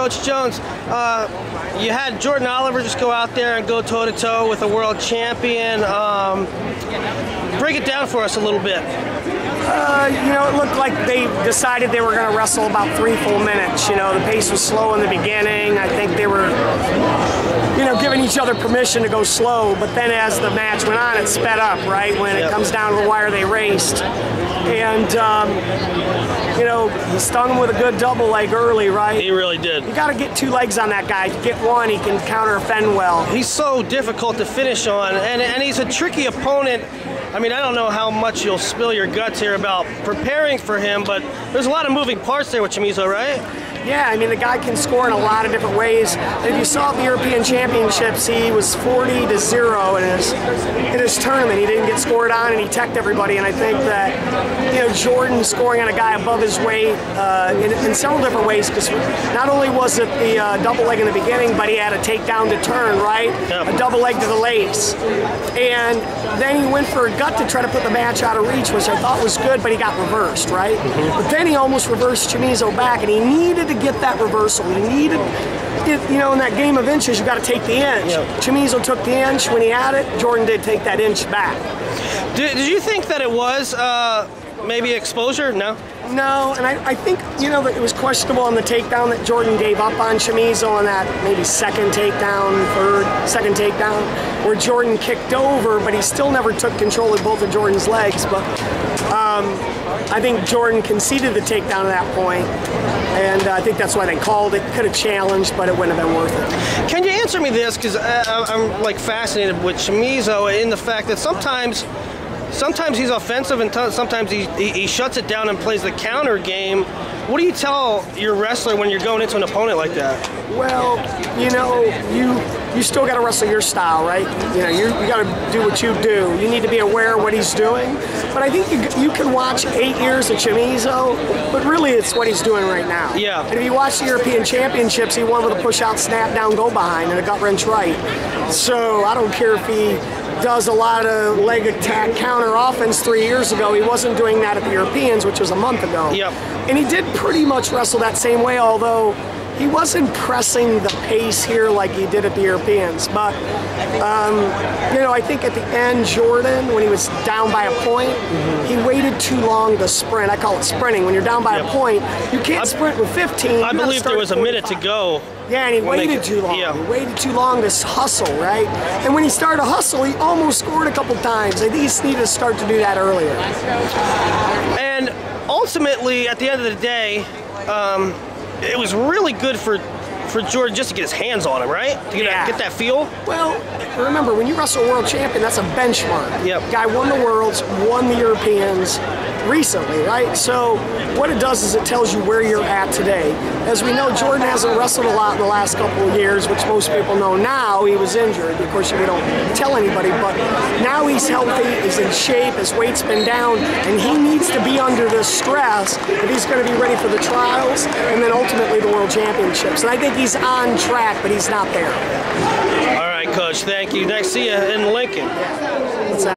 Coach Jones, you had Jordan Oliver just go out there and go toe-to-toe with a world champion. Break it down for us a little bit. You know, it looked like they decided they were going to wrestle about 3 full minutes. You know, the pace was slow in the beginning. I think they were, you know, giving each other permission to go slow. But then as the match went on, it sped up, right? When it comes down to the wire, they raced. And, you know, he stung him with a good double leg early, right? He really did. You got to get 2 legs on that guy. To get one, he can counter-offend well. He's so difficult to finish on, and he's a tricky opponent. I mean, I don't know how much you'll spill your guts here about preparing for him, but there's a lot of moving parts there with Chamizo, right? Yeah, I mean, the guy can score in a lot of different ways. If you saw the European Championships, he was 40-0 in his tournament. He didn't get scored on, and he teched everybody. And I think that, you know, Jordan scoring on a guy above his weight in several different ways, because not only was it the double leg in the beginning, but he had a takedown to turn, right? Yep. A double leg to the lace. And then he went for a gut to try to put the match out of reach, which I thought was good, but he got reversed, right? But then he almost reversed Chamizo back, and he needed to get that reversal. He needed, you know, in that game of inches, you got to take the inch. Yep. Chamizo took the inch. When he had it, Jordan did take that inch back. Did you think that it was maybe exposure? No? No, and I think, you know, that it was questionable on the takedown that Jordan gave up on Chamizo on that maybe second takedown, where Jordan kicked over, but he still never took control of both of Jordan's legs. But I think Jordan conceded the takedown at that point, and I think that's why they called it. Could have challenged, but it wouldn't have been worth it. Can you answer me this? Because I'm like fascinated with Chamizo in the fact that sometimes he's offensive and sometimes he shuts it down and plays the counter game. What do you tell your wrestler when you're going into an opponent like that? Well, you know, you still got to wrestle your style, right? You know, you got to do what you do. You need to be aware of what he's doing. But I think you can watch 8 years of Chamizo, but really it's what he's doing right now. Yeah. And if you watch the European Championships, he won with a push-out, snap-down, go-behind, and a gut-wrench right. So I don't care if he does a lot of leg attack counter offense 3 years ago. He wasn't doing that at the Europeans, which was a month ago. Yep. And he did pretty much wrestle that same way, although he wasn't pressing the pace here like he did at the Europeans. But, you know, I think at the end, Jordan, when he was down by a point, he waited too long to sprint. I call it sprinting. When you're down by a point, you can't sprint with 15. I believe there was a minute to go. Yeah, and he waited too long. Yeah. He waited too long to hustle, right? And when he started to hustle, he almost scored a couple times. I think he just needed to start to do that earlier. And ultimately, at the end of the day, it was really good for Jordan just to get his hands on him, right? To get that feel. Well, remember, when you wrestle a world champion, that's a benchmark. Yep. Guy won the Worlds, won the Europeans recently, right? So what it does is it tells you where you're at today. As we know, Jordan hasn't wrestled a lot in the last couple of years, which most people know now. He was injured. Of course, we don't tell anybody, but now he's healthy, he's in shape, his weight's been down, and he needs to be under the stress if he's going to be ready for the trials and then ultimately the World Championships. And I think he's on track, but he's not there. All right, Coach, thank you. Nice to see you in Lincoln. Yeah.